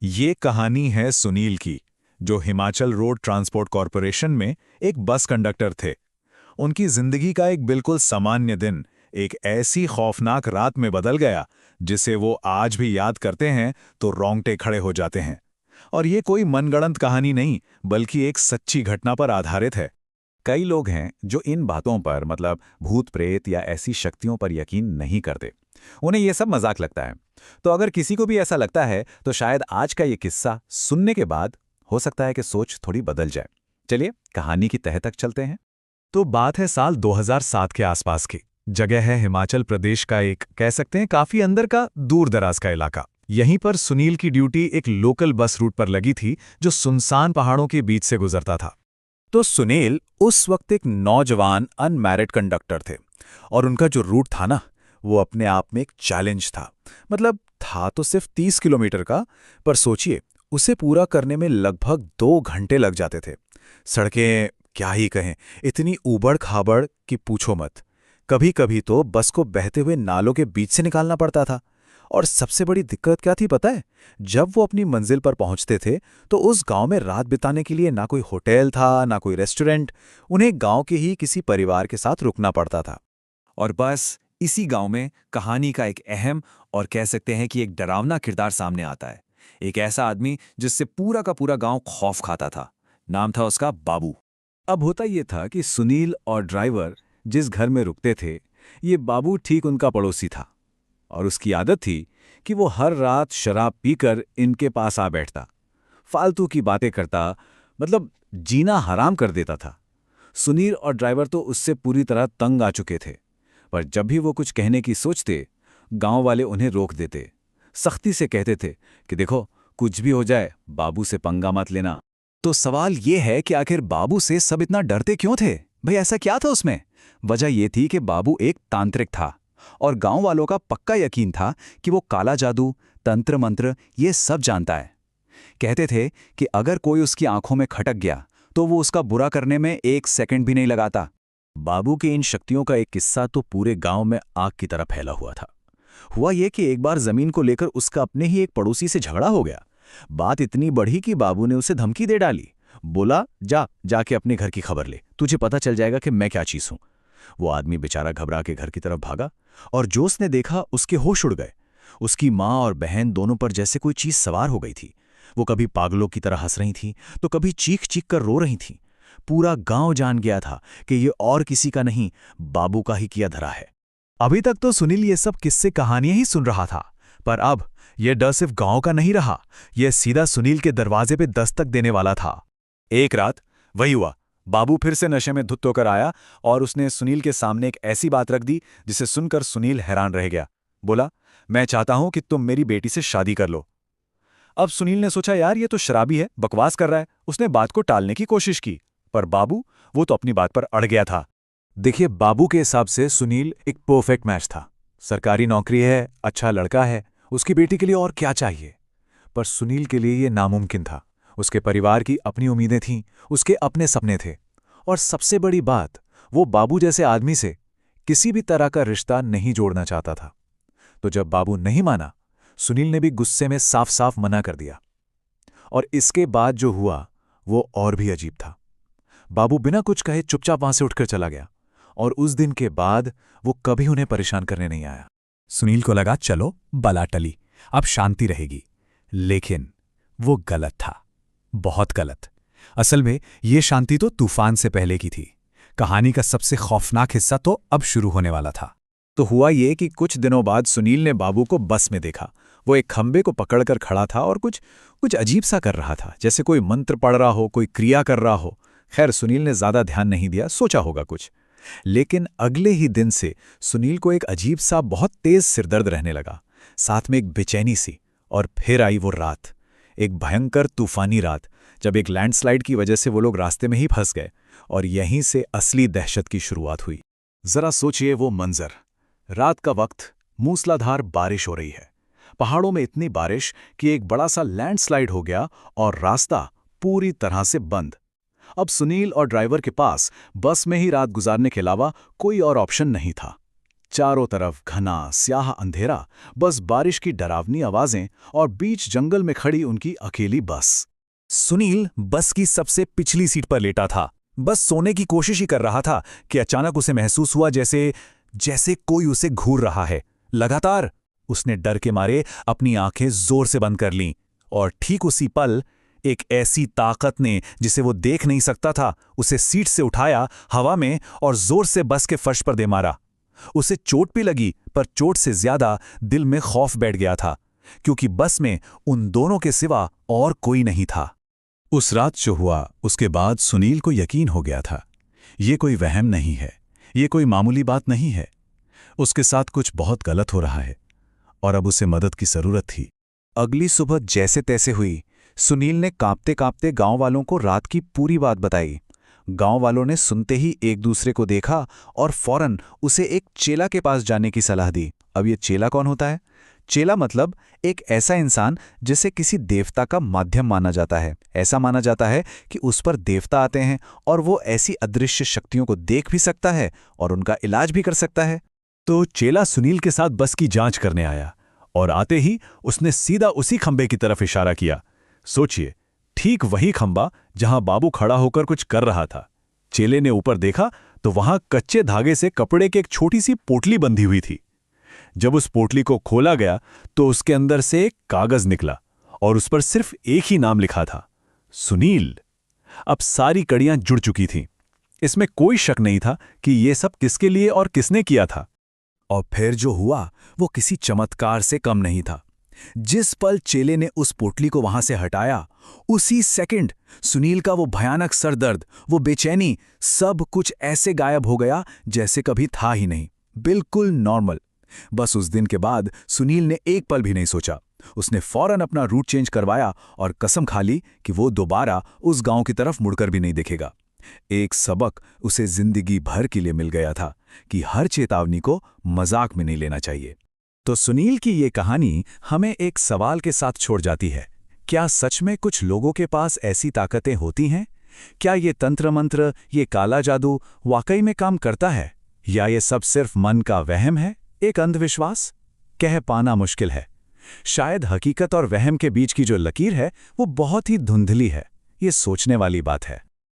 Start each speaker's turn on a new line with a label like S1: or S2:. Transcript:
S1: ये कहानी है सुनील की, जो हिमाचल रोड ट्रांसपोर्ट कॉरपोरेशन में एक बस कंडक्टर थे। उनकी जिंदगी का एक बिल्कुल सामान्य दिन एक ऐसी खौफनाक रात में बदल गया जिसे वो आज भी याद करते हैं तो रोंगटे खड़े हो जाते हैं। और ये कोई मनगढ़ंत कहानी नहीं, बल्कि एक सच्ची घटना पर आधारित है। कई लोग हैं जो इन बातों पर मतलब भूत प्रेत या ऐसी शक्तियों पर यकीन नहीं करते। उन्हें ये सब मजाक लगता है। तो अगर किसी को भी ऐसा लगता है तो शायद आज का ये किस्सा सुनने के बाद हो सकता है कि सोच थोड़ी बदल जाए। चलिए कहानी की तह तक चलते हैं। तो बात है साल 2007 के आसपास की। जगह है हिमाचल प्रदेश का एक कह सकते हैं काफी अंदर का दूर दराज का इलाका। यहीं पर सुनील की ड्यूटी एक लोकल बस रूट पर लगी थी जो सुनसान पहाड़ों के बीच से गुजरता था। तो सुनील उस वक्त एक नौजवान अनमैरिड कंडक्टर थे और उनका जो रूट था ना, वो अपने आप में एक चैलेंज था। मतलब था तो सिर्फ 30 किलोमीटर का, पर सोचिए उसे पूरा करने में लगभग 2 घंटे लग जाते थे। सड़कें क्या ही कहें, इतनी ऊबड़ खाबड़ कि पूछो मत। कभी कभी तो बस को बहते हुए नालों के बीच से निकालना पड़ता था। और सबसे बड़ी दिक्कत क्या थी पता है? जब वो अपनी मंजिल पर पहुंचते थे तो उस गांव में रात बिताने के लिए ना कोई होटल था ना कोई रेस्टोरेंट। उन्हें गांव के ही किसी परिवार के साथ रुकना पड़ता था।
S2: और बस इसी गांव में कहानी का एक अहम और कह सकते हैं कि एक डरावना किरदार सामने आता है। एक ऐसा आदमी जिससे पूरा का पूरा गांव खौफ खाता था। नाम था उसका बाबू। अब होता ये था कि सुनील और ड्राइवर जिस घर में रुकते थे, ये बाबू ठीक उनका पड़ोसी था। और उसकी आदत थी कि वो हर रात शराब पीकर इनके पास आ बैठता, फालतू की बातें करता, मतलब जीना हराम कर देता था। सुनील और ड्राइवर तो उससे पूरी तरह तंग आ चुके थे। पर जब भी वो कुछ कहने की सोचते, गांव वाले उन्हें रोक देते। सख्ती से कहते थे कि देखो, कुछ भी हो जाए बाबू से पंगा मत लेना। तो सवाल ये है कि आखिर बाबू से सब इतना डरते क्यों थे? भाई ऐसा क्या था उसमें? वजह यह थी कि बाबू एक तांत्रिक था और गांव वालों का पक्का यकीन था कि वो काला जादू, तंत्र मंत्र ये सब जानता है। कहते थे कि अगर कोई उसकी आंखों में खटक गया तो वो उसका बुरा करने में 1 सेकंड भी नहीं लगाता। बाबू की इन शक्तियों का एक किस्सा तो पूरे गांव में आग की तरह फैला हुआ था। हुआ यह कि एक बार जमीन को लेकर उसका अपने ही एक पड़ोसी से झगड़ा हो गया। बात इतनी बढ़ी कि बाबू ने उसे धमकी दे डाली। बोला, जाके अपने घर की खबर ले, तुझे पता चल जाएगा कि मैं क्या चीज हूं। वो आदमी बेचारा घबरा के घर की तरफ भागा और जो उसने देखा उसके होश उड़ गए। उसकी माँ और बहन दोनों पर जैसे कोई चीज सवार हो गई थी। वो कभी पागलों की तरह हंस रही थी तो कभी चीख चीख कर रो रही थी। पूरा गांव जान गया था कि ये और किसी का नहीं, बाबू का ही किया धरा है। अभी तक तो सुनील ये सब किस्से कहानियां ही सुन रहा था, पर अब यह डर सिर्फ गांव का नहीं रहा, यह सीधा सुनील के दरवाजे पे दस्तक देने वाला था। एक रात वही हुआ। बाबू फिर से नशे में धुत होकर आया और उसने सुनील के सामने एक ऐसी बात रख दी जिसे सुनकर सुनील हैरान रह गया। बोला, मैं चाहता हूं कि तुम मेरी बेटी से शादी कर लो। अब सुनील ने सोचा, यार ये तो शराबी है, बकवास कर रहा है। उसने बात को टालने की कोशिश की, पर बाबू वो तो अपनी बात पर अड़ गया था। देखिए, बाबू के हिसाब से सुनील एक परफेक्ट मैच था। सरकारी नौकरी है, अच्छा लड़का है, उसकी बेटी के लिए और क्या चाहिए? पर सुनील के लिए ये नामुमकिन था। उसके परिवार की अपनी उम्मीदें थीं, उसके अपने सपने थे। और सबसे बड़ी बात, वो बाबू जैसे आदमी से किसी भी तरह का रिश्ता नहीं जोड़ना चाहता था। तो जब बाबू नहीं माना, सुनील ने भी गुस्से में साफ साफ मना कर दिया। और इसके बाद जो हुआ वो और भी अजीब था। बाबू बिना कुछ कहे चुपचाप वहां से उठकर चला गया और उस दिन के बाद वो कभी उन्हें परेशान करने नहीं आया। सुनील को लगा चलो बला टली, अब शांति रहेगी। लेकिन वो गलत था, बहुत गलत। असल में ये शांति तो तूफान से पहले की थी। कहानी का सबसे खौफनाक हिस्सा तो अब शुरू होने वाला था। तो हुआ ये कि कुछ दिनों बाद सुनील ने बाबू को बस में देखा। वो एक खंबे को पकड़कर खड़ा था और कुछ कुछ अजीब सा कर रहा था, जैसे कोई मंत्र पढ़ रहा हो, कोई क्रिया कर रहा हो। खैर, सुनील ने ज्यादा ध्यान नहीं दिया, सोचा होगा कुछ। लेकिन अगले ही दिन से सुनील को एक अजीब सा बहुत तेज सिरदर्द रहने लगा, साथ में एक बेचैनी सी। और फिर आई वो रात, एक भयंकर तूफानी रात, जब एक लैंडस्लाइड की वजह से वो लोग रास्ते में ही फंस गए। और यहीं से असली दहशत की शुरुआत हुई। जरा सोचिए वो मंजर। रात का वक्त, मूसलाधार बारिश हो रही है। पहाड़ों में इतनी बारिश कि एक बड़ा सा लैंडस्लाइड हो गया और रास्ता पूरी तरह से बंद। अब सुनील और ड्राइवर के पास बस में ही रात गुजारने के अलावा कोई और ऑप्शन नहीं था।
S3: चारों तरफ घना स्याह अंधेरा, बस बारिश की डरावनी आवाजें और बीच जंगल में खड़ी उनकी अकेली बस।
S1: सुनील बस की सबसे पिछली सीट पर लेटा था, बस सोने की कोशिश ही कर रहा था कि अचानक उसे महसूस हुआ जैसे कोई उसे घूर रहा है। लगातार उसने डर के मारे अपनी आंखें जोर से बंद कर लीं और ठीक उसी पल एक ऐसी ताकत ने, जिसे वो देख नहीं सकता था, उसे सीट से उठाया, हवा में और जोर से बस के फर्श पर दे मारा। उसे चोट भी लगी, पर चोट से ज्यादा दिल में खौफ बैठ गया था, क्योंकि बस में उन दोनों के सिवा और कोई नहीं था।
S3: उस रात जो हुआ उसके बाद सुनील को यकीन हो गया था, ये कोई वहम नहीं है, ये कोई मामूली बात नहीं है। उसके साथ कुछ बहुत गलत हो रहा है और अब उसे मदद की जरूरत थी।
S1: अगली सुबह जैसे तैसे हुई, सुनील ने कांपते कांपते गांव वालों को रात की पूरी बात बताई। गांव वालों ने सुनते ही एक दूसरे को देखा और फौरन उसे एक चेला के पास जाने की सलाह दी। अब ये चेला कौन होता है? चेला मतलब एक ऐसा इंसान जिसे किसी देवता का माध्यम माना जाता है। ऐसा माना जाता है कि उस पर देवता आते हैं और वो ऐसी अदृश्य शक्तियों को देख भी सकता है और उनका इलाज भी कर सकता है।
S3: तो चेला सुनील के साथ बस की जांच करने आया और आते ही उसने सीधा उसी खंबे की तरफ इशारा किया। सोचिए, ठीक वही खंबा जहां बाबू खड़ा होकर कुछ कर रहा था। चेले ने ऊपर देखा तो वहां कच्चे धागे से कपड़े की एक छोटी सी पोटली बंधी हुई थी। जब उस पोटली को खोला गया तो उसके अंदर से एक कागज निकला और उस पर सिर्फ एक ही नाम लिखा था, सुनील। अब सारी कड़ियां जुड़ चुकी थीं। इसमें कोई शक नहीं था कि ये सब किसके लिए और किसने किया था। और फिर जो हुआ वो किसी चमत्कार से कम नहीं था। जिस पल चेले ने उस पोटली को वहां से हटाया, उसी सेकंड सुनील का वो भयानक सरदर्द, वो बेचैनी, सब कुछ ऐसे गायब हो गया जैसे कभी था ही नहीं। बिल्कुल नॉर्मल। बस उस दिन के बाद सुनील ने एक पल भी नहीं सोचा। उसने फौरन अपना रूट चेंज करवाया और कसम खा ली कि वो दोबारा उस गांव की तरफ मुड़कर भी नहीं देखेगा। एक सबक उसे जिंदगी भर के लिए मिल गया था कि हर चेतावनी को मजाक में नहीं लेना चाहिए। तो सुनील की ये कहानी हमें एक सवाल के साथ छोड़ जाती है। क्या सच में कुछ लोगों के पास ऐसी ताकतें होती हैं? क्या ये तंत्र मंत्र, ये काला जादू वाकई में काम करता है, या ये सब सिर्फ मन का वहम है, एक अंधविश्वास? कह पाना मुश्किल है। शायद हकीकत और वहम के बीच की जो लकीर है वो बहुत ही धुंधली है। ये सोचने वाली बात है।